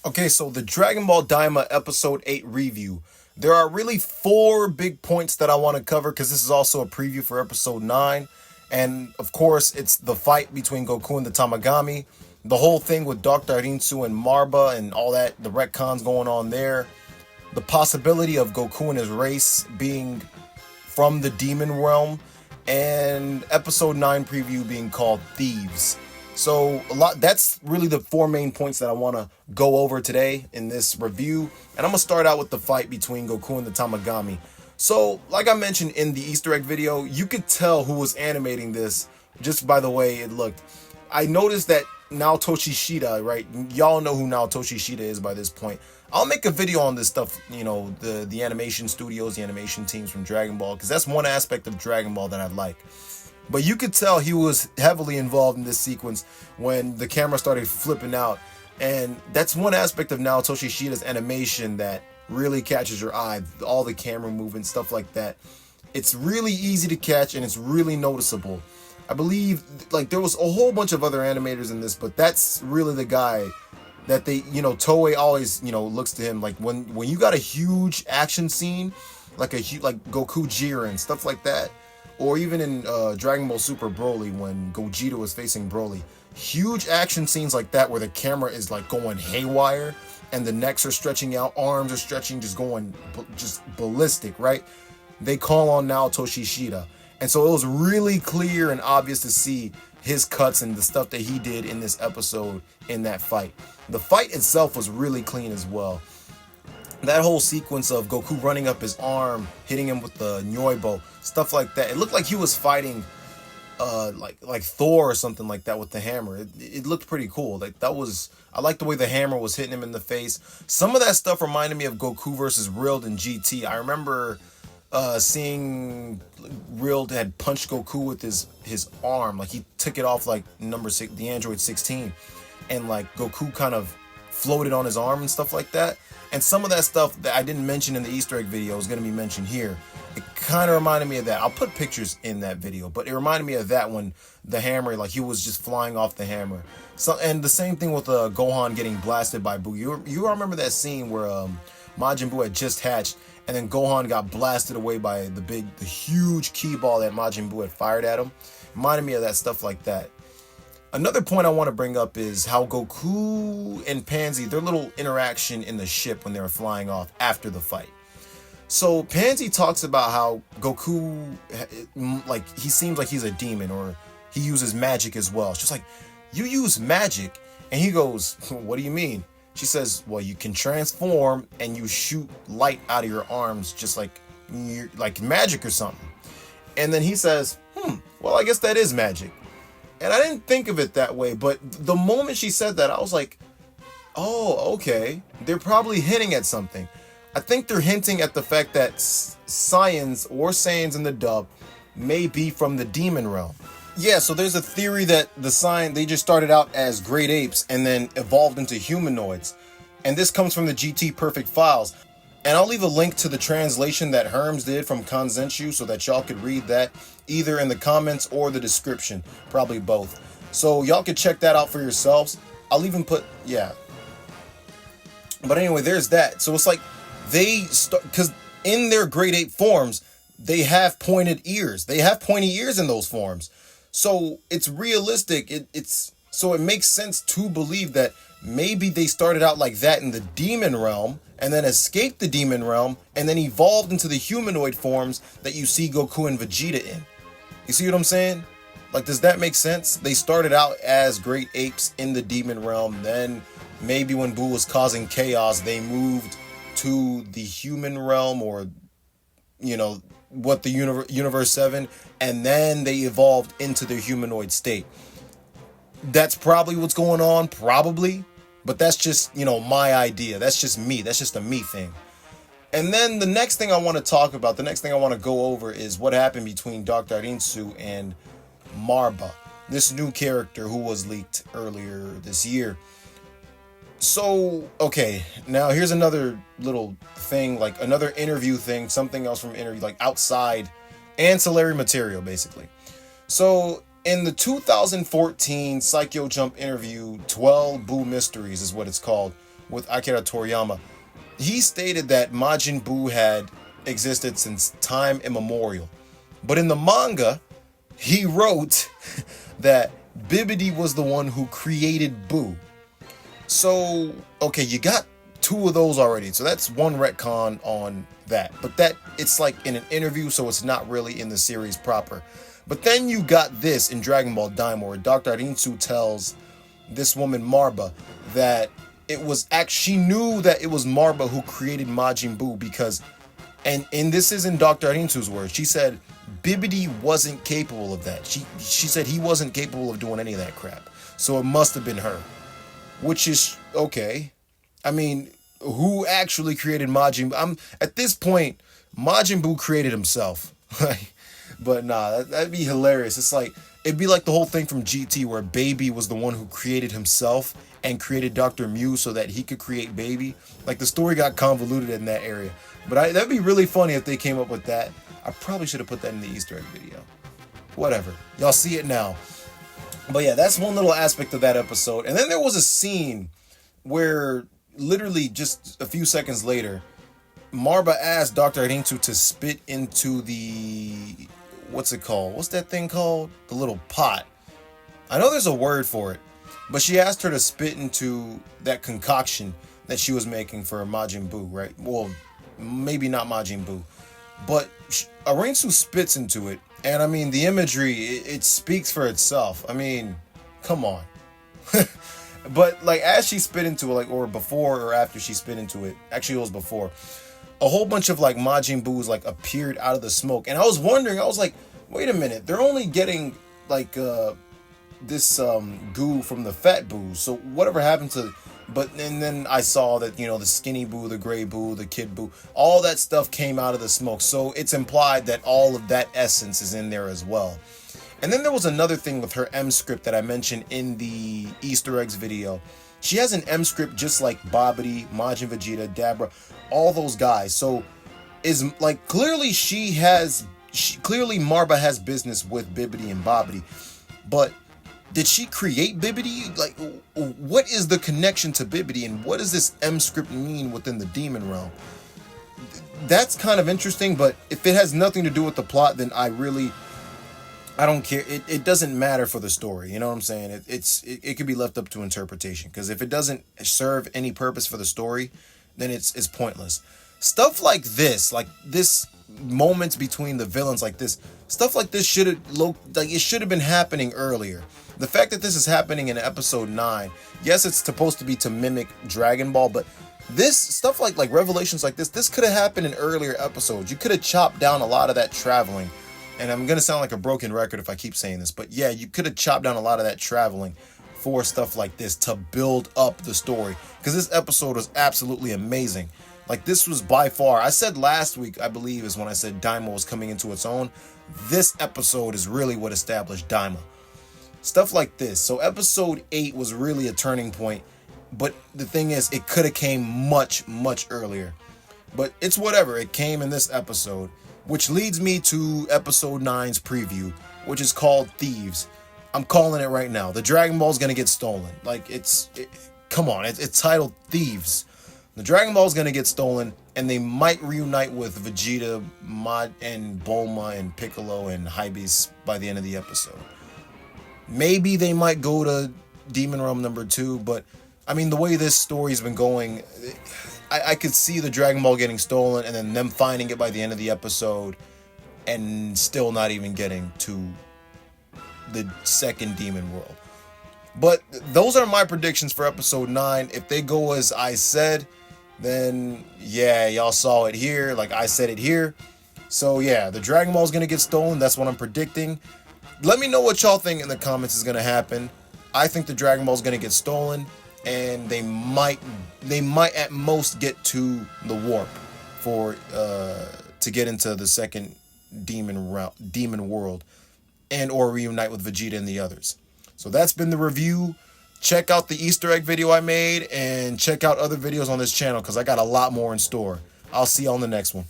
Okay, so the Dragon Ball Daima Episode 8 review. There are really four big points that I want to cover because this is also a preview for Episode 9. And of course, it's the fight between Goku and the Tamagami, the whole thing with Dr. Rinsu and Marba and all that, the retcons going on there, the possibility of Goku and his race being from the demon realm, and Episode 9 preview being called Thieves. So that's really the four main points that I want to go over today in this review. And I'm going to start out with the fight between Goku and the Tamagami. So, like I mentioned in the Easter egg video, you could tell who was animating this just by the way it looked. I noticed that Naotoshi Shida, right? Y'all know who Naotoshi Shida is by this point. I'll make a video on this stuff, the animation studios, the animation teams from Dragon Ball, because that's one aspect of Dragon Ball that I like. But you could tell he was heavily involved in this sequence when the camera started flipping out. And that's one aspect of Naotoshi Shida's animation that really catches your eye. All the camera movement, stuff like that. It's really easy to catch and it's really noticeable. I believe there was a whole bunch of other animators in this, but that's really the guy that Toei always, looks to him. Like when you got a huge action scene, like Goku Jiren, stuff like that. Or even in Dragon Ball Super Broly, when Gogeta was facing Broly. Huge action scenes like that where the camera is like going haywire and the necks are stretching out, arms are stretching, just going just ballistic, right? They call on Naotoshi Shida. And so it was really clear and obvious to see his cuts and the stuff that he did in this episode in that fight. The fight itself was really clean as well. That whole sequence of Goku running up his arm, hitting him with the Nyoibo, stuff like that. It looked like he was fighting like Thor or something like that with the hammer. It looked pretty cool. I like the way the hammer was hitting him in the face. Some of that stuff reminded me of Goku versus Rild in GT. I remember seeing Rild had punched Goku with his arm. Like he took it off like number 6, the Android 16. And like Goku kind of floated on his arm and stuff like that. And some of that stuff that I didn't mention in the Easter egg video is going to be mentioned here. It kind of reminded me of that. I'll put pictures in that video, but it reminded me of that when the hammer, like he was just flying off the hammer. So, and the same thing with Gohan getting blasted by Buu. You remember that scene where Majin Buu had just hatched, and then Gohan got blasted away by the huge key ball that Majin Buu had fired at him. Reminded me of that stuff like that. Another point I want to bring up is how Goku and Pansy, their little interaction in the ship when they were flying off after the fight. So Pansy talks about how Goku, like he seems like he's a demon or he uses magic as well. She's like, you use magic? And he goes, what do you mean? She says, well, you can transform and you shoot light out of your arms just like magic or something. And then he says, well, I guess that is magic. And I didn't think of it that way, but the moment she said that, I was like, oh, okay. They're probably hinting at something. I think they're hinting at the fact that Saiyans or Saiyans in the dub may be from the demon realm. Yeah, so there's a theory that they just started out as great apes and then evolved into humanoids. And this comes from the GT Perfect files. And I'll leave a link to the translation that Herms did from Kanzenshu so that y'all could read that either in the comments or the description. Probably both. So y'all could check that out for yourselves. I'll even put, yeah. But anyway, there's that. So it's like because in their grade 8 forms, they have pointed ears. They have pointy ears in those forms. So it's realistic. So it makes sense to believe that maybe they started out like that in the demon realm and then escaped the demon realm and then evolved into the humanoid forms that you see Goku and Vegeta in. You see what I'm saying? Like, does that make sense? They started out as great apes in the demon realm. Then maybe when Buu was causing chaos, they moved to the human realm or, what the Universe 7. And then they evolved into their humanoid state. That's probably what's going on, probably. But that's just, my idea. That's just me. That's just a me thing. And then the next thing I want to talk about, the next thing I want to go over is what happened between Dr. Rinsu and Marba, this new character who was leaked earlier this year. So, okay, now here's another little thing, like another interview thing, something else from interview, like outside ancillary material, basically. So In the 2014 Psycho Jump interview, 12 Buu Mysteries is what it's called, with Akira Toriyama, he stated that Majin Buu had existed since time immemorial. But in the manga, he wrote that Bibidi was the one who created Buu. So, okay, you got two of those already. So that's one retcon on that. But that, it's like in an interview, so it's not really in the series proper. But then you got this in Dragon Ball Daima, where Dr. Rinsu tells this woman Marba that it was she knew that it was Marba who created Majin Buu because, and this is in Dr. Rinsu's words, she said Bibidi wasn't capable of that. She said he wasn't capable of doing any of that crap. So it must have been her. Which is okay. I mean, who actually created Majin Buu? At this point, Majin Buu created himself. But nah, that'd be hilarious. It's like, it'd be like the whole thing from GT where Baby was the one who created himself and created Dr. Mew so that he could create Baby. Like, the story got convoluted in that area. But that'd be really funny if they came up with that. I probably should have put that in the Easter egg video. Whatever. Y'all see it now. But yeah, that's one little aspect of that episode. And then there was a scene where literally just a few seconds later, Marba asked Dr. Rinsu to spit into the... what's it called? What's that thing called? The little pot. I know there's a word for it. But she asked her to spit into that concoction that she was making for Majin Buu, right? Well, maybe not Majin Buu. But Rinsu spits into it. And I mean, the imagery, it speaks for itself. I mean, come on. But like, as she spit into it, like, or before or after she spit into it, actually it was before, a whole bunch of like Majin Buus like appeared out of the smoke. And I was wondering, I was like, wait a minute, they're only getting like this goo from the fat Buus. So whatever happened to... But and then I saw that, you know, the skinny Buu, the gray Buu, the kid Buu, all that stuff came out of the smoke. So it's implied that all of that essence is in there as well. And then there was another thing with her M script that I mentioned in the Easter eggs video. She has an M script just like Babidi, Majin Vegeta, Dabra, all those guys. So is like, clearly clearly Marba has business with Bibidi and Babidi. But did she create Bibidi? Like, what is the connection to Bibidi, and what does this M script mean within the demon realm? That's kind of interesting, but if it has nothing to do with the plot, then I don't care. It doesn't matter for the story. You know what I'm saying? It could be left up to interpretation, because if it doesn't serve any purpose for the story, then it's pointless. Stuff like this moments between the villains, like this stuff like this should have been happening earlier. The fact that this is happening in episode 9, yes, it's supposed to be to mimic Dragon Ball, but this stuff like revelations like this could have happened in earlier episodes. You could have chopped down a lot of that traveling. And I'm going to sound like a broken record if I keep saying this, but yeah, you could have chopped down a lot of that traveling for stuff like this to build up the story, because this episode was absolutely amazing. Like, this was by far, I said last week, I believe, is when I said Daima was coming into its own. This episode is really what established Daima. Stuff like this. So episode 8 was really a turning point, but the thing is, it could have came much, much earlier. But it's whatever, it came in this episode, which leads me to episode 9's preview, which is called Thieves. I'm calling it right now. The Dragon Ball is going to get stolen. Like, come on, it's titled Thieves. The Dragon Ball is going to get stolen, and they might reunite with Vegeta, and Bulma, and Piccolo, and Hybeast by the end of the episode. Maybe they might go to Demon Realm number 2, but I mean, the way this story's been going, I could see the Dragon Ball getting stolen and then them finding it by the end of the episode and still not even getting to the second Demon World. But those are my predictions for episode 9. If they go as I said, then yeah, y'all saw it here. Like I said it here. So yeah, the Dragon Ball is going to get stolen. That's what I'm predicting. Let me know what y'all think in the comments is going to happen. I think the Dragon Ball is going to get stolen, and they might at most get to the warp for to get into the second demon world, and or reunite with Vegeta and the others. So that's been the review. Check out the Easter egg video I made, and check out other videos on this channel, because I got a lot more in store. I'll see you on the next one.